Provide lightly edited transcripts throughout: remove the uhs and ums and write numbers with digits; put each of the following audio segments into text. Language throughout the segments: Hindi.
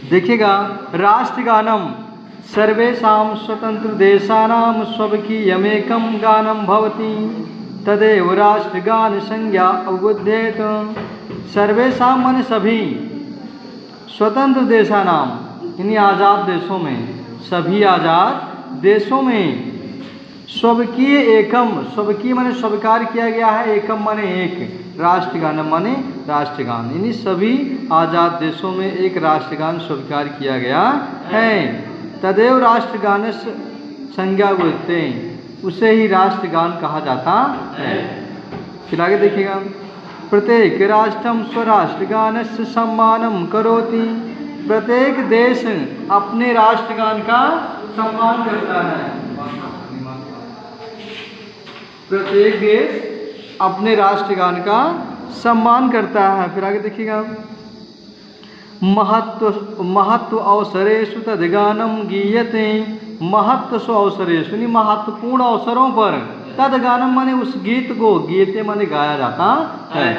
देखिएगा, राष्ट्रगानम सर्वेषां स्वतंत्रदेशानां स्वकीयमेकं गानं भवति तदेव राष्ट्रगान संज्ञा अवबुध्येत। सर्वेषां माने सभी, स्वतंत्र देशानाम यानी आज़ाद देशों में, सभी आज़ाद देशों में, स्वकीय एकम, स्वकीय माने स्वीकार किया गया है, एकम माने एक, राष्ट्रगान माने राष्ट्रगान, यानी सभी आज़ाद देशों में एक राष्ट्रगान स्वीकार किया गया है। तदेव राष्ट्रगान संज्ञा बोलते हैं, उसे ही राष्ट्रगान कहा जाता है। फिर आगे देखिएगा, प्रत्येक राष्ट्रम स्वराष्ट्रगानस्य सम्मानम करोति। प्रत्येक देश अपने राष्ट्रगान का सम्मान करता है। प्रत्येक देश अपने राष्ट्रगान का सम्मान करता है। फिर आगे देखिएगा, महत्व अवसरेषु तद्गानम गीयते। महत्व अवसरेषु यानी महत्वपूर्ण अवसरों पर, तद्गानम माने उस गीत को, गीयते माने गाया जाता है।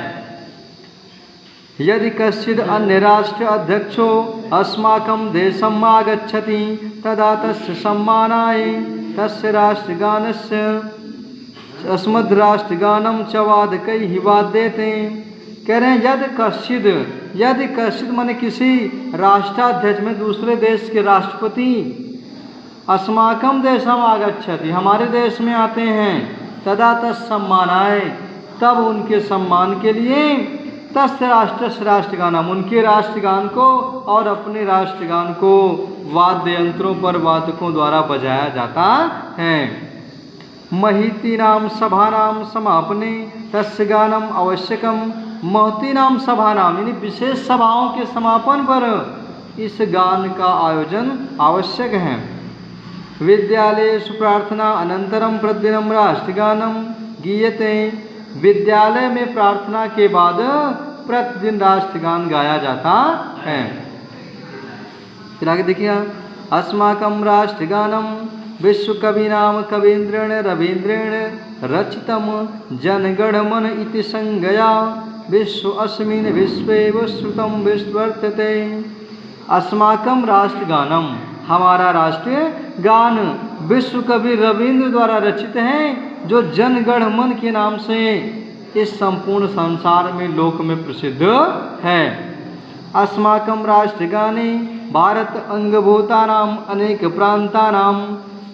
यदि कश्चिद अन्य राष्ट्र अध्यक्षो अस्माकं देशम् आगच्छति तदा तस्य सम्मानाय तस्य राष्ट्रगानस्य अस्मद् राष्ट्रगानम च वादकैः वाद्यते। कह रहे हैं यदि कश्चिद माने किसी राष्ट्राध्यक्ष में दूसरे देश के राष्ट्रपति अस्माकं देशम आगच्छति हमारे देश में आते हैं, तदा तस् सम्मानाय तब उनके सम्मान के लिए, तस्य राष्ट्रगानम उनके राष्ट्रगान को और अपने राष्ट्रगान को वाद्य यंत्रों पर वादकों द्वारा बजाया जाता है। महतीनाम सभानाम समापने तस्य गानम आवश्यकम। महतीनाम सभानाम यानी विशेष सभाओं के समापन पर इस गान का आयोजन आवश्यक है। विद्यालयेषु प्रार्थना अनंतरम प्रतिदिनं राष्ट्रगानम गीयते। विद्यालय में प्रार्थना के बाद प्रतिदिन राष्ट्रगान गाया जाता है। फिर आगे देखिए, अस्माकं राष्ट्रगानम विश्वकविनाम कवीन्द्रेण रवीन्द्रेण रचितम जनगणमन इति संज्ञया विश्व अस्मिन् विश्वे श्रुतम विश्वर्तते। अस्माकं राष्ट्रगानम हमारा राष्ट्रीय गान विश्व कवि रवींद्र द्वारा रचित है, जो जनगणमन के नाम से इस संपूर्ण संसार में लोक में प्रसिद्ध है। अस्माकं राष्ट्रगाने भारत अंगभूतानाम अनेक प्रांतानाम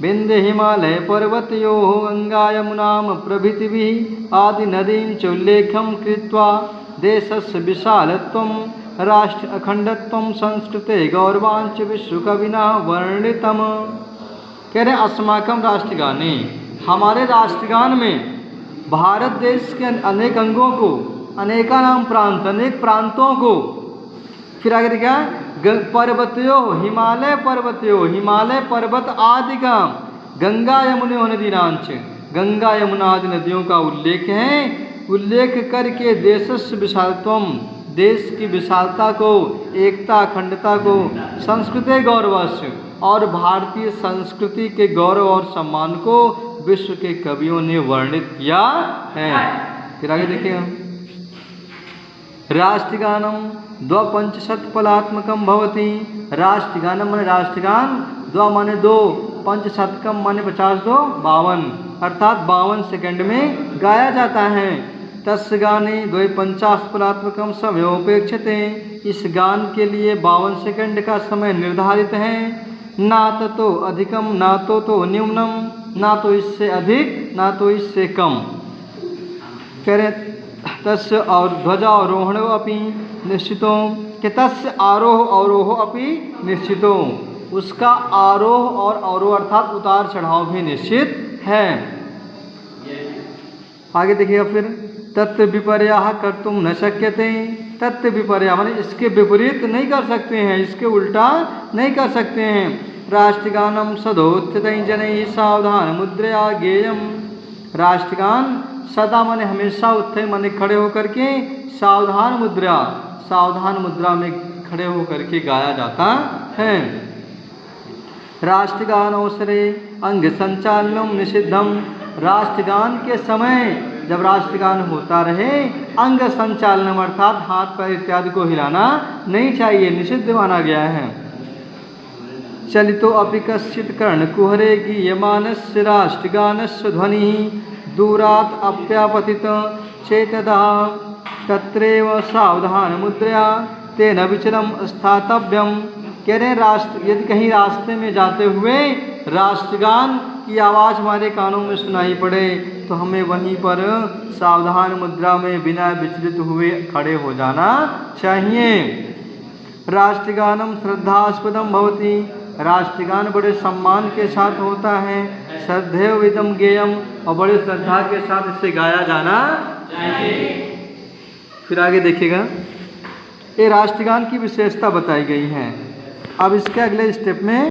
विंध्य हिमालय पर्वतयोः गंगा यमुनाम प्रभृतिभिः आदि नदीं च उल्लेखं कृत्वा देशस्य विशालत्वं राष्ट्र अखंडत्वं संस्कृते गौरवांच विश्वकविना वर्णितम। कह रहे अस्माकं राष्ट्रगाने हमारे राष्ट्रगान में भारत देश के अनेक अंगों को, अनेका नाम प्रांत, अनेक प्रांतों को, फिर आगे क्या, पर्वतयो हिमालय पर्वतयो हिमालय पर्वत आदि का, गंगा यमुना नदीनांच गंगा यमुना आदि नदियों का उल्लेख है। उल्लेख करके देशस्य विशालत्वम देश की विशालता को, एकता अखंडता को, संस्कृति गौरवस्य और भारतीय संस्कृति के गौरव और सम्मान को विश्व के कवियों ने वर्णित किया है। फिर आगे देखिए, राष्ट्रगानम द्वपंचशतपलात्मकम भवति। राष्ट्रगानम माने राष्ट्रगान, द्व माने दो, पंचशतकम माने 52, 52 अर्थात 52 सेकंड में गाया जाता है। तस्य गाने 250पलात्मकम समयोपेक्षते। इस गान के लिए 52 सेकंड का समय निर्धारित है। ना तो अधिकम ना तो न्यूनम, ना तो इससे अधिक ना तो इससे कम। कह रहे तस्य और ध्वजारोहण अपि निश्चितो, कि तस्य आरोह अवरोह अपि निश्चितो, उसका आरोह और अवरोह अर्थात उतार चढ़ाव भी निश्चित है। आगे देखिएगा, फिर तत्व विपर्याह कर्तुम न शक्यते। तत्व विपर्याह माने इसके विपरीत नहीं कर सकते हैं, इसके उल्टा नहीं कर सकते हैं। राष्ट्रगानम सदोत्थितैः जनैः सावधान मुद्रया गेयम। राष्ट्रगान सदा माने हमेशा उत्थे माने खड़े होकर के, सावधान मुद्रा में खड़े होकर के गाया जाता है। राष्ट्रगान अवसरे अंग संचालनम निषिद्धम। राष्ट्रगान के समय जब राष्ट्रगान होता रहे, अंग संचालनम अर्थात हाथ पैर इत्यादि को हिलाना नहीं चाहिए, निषिद्ध माना गया है। चलितो अपि कश्चित् कर्णकुहरे गीयमानस्य राष्ट्रगानस्य ध्वनिः दूरात् अप्यापतित चेतदा तत्रैव सावधान मुद्रया तेन विचलम स्थातव्यम। कह रहे हैं यदि कहीं रास्ते में जाते हुए राष्ट्रगान की आवाज़ हमारे कानों में सुनाई पड़े तो हमें वहीं पर सावधान मुद्रा में बिना विचलित हुए खड़े हो जाना चाहिए। राष्ट्रगानम श्रद्धास्पदम भवति, राष्ट्रगान बड़े सम्मान के साथ होता है। श्रद्धेव इदम गेयम, और बड़े श्रद्धा के साथ इसे गाया जाना चाहिए। फिर आगे देखिएगा, ये राष्ट्रगान की विशेषता बताई गई है। अब इसके अगले स्टेप में